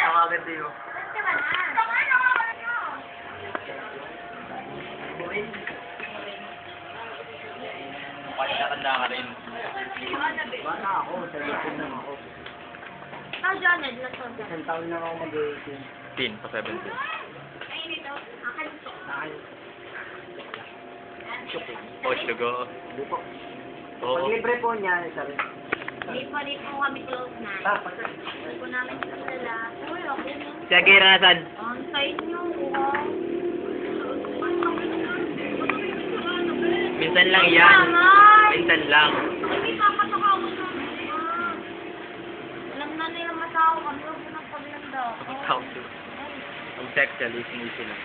Nakaganda yun. Nakatanda ka rin. Bata ako, sa likod lang ako. Janet, let's go. Isang taon lang ako mag-18. 10 pa 17. Ay, dito. Akin ito. Oh, sugar. Hindi po. Oo. Pag libre po niya, isa rin. Hindi pa rin po kami close na. Hindi po namin sila. Uy, okay na. Si Akira nasan? On site nyo. Wow. Minsan lang yan. Minsan lang. Hindi papatakawan namin. Alam na nila matao kami. Huwag mo nagpaglanda. Tawag to. Ang sexual, easy lang.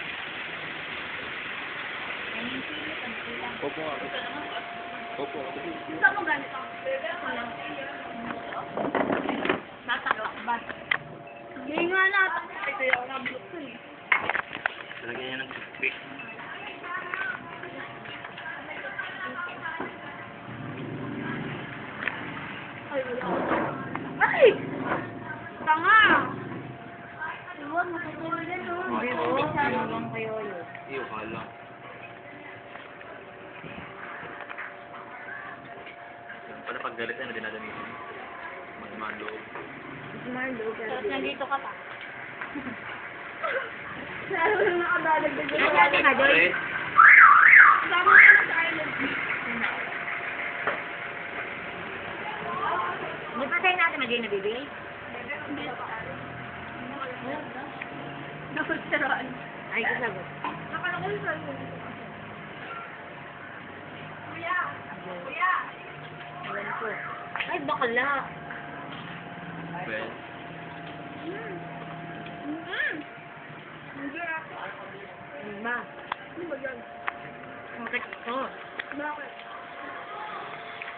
Opo ako. Opo ako. Saan mo ganito? Natakot ba? Hindi nga natakot. Ito yung nablok ko eh. Talagyan niya ng toothpick. Ay, wala ko. Bakit? Tanga! Iwan, matutulog yan, no? Hindi mo. Sana lang kayo yun. Iyo, kala. Yan pala pag galit na dinadamihan. Magmahal loob. Marlo, pero nandito ka pa. Lalo na nakadalagdag na natin na doon. Pare, Sama ka na sa island. Hindi pa tayo natin na nabibili? Hindi pa. Nakulsaroan. Ay, kasagot. Nakalakulsal ko. Kuya! Kuya! Ayan ko. Ay, bakala. well, Hindi ako. Ano ba? Ano ba yan? Bakit ito? Bakit?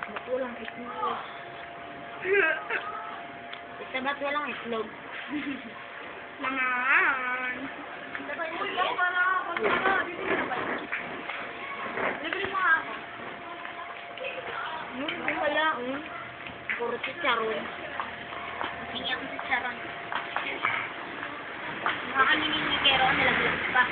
Ba't walang itlog? Ito ba't walang itlog? Naman! Uy, ako para ako. Dito na ba? Libre mo nga ako. Wala. Puro chicharon. Hingi ako chicharon. Nakakaninig ni Kero, nalaglag pa.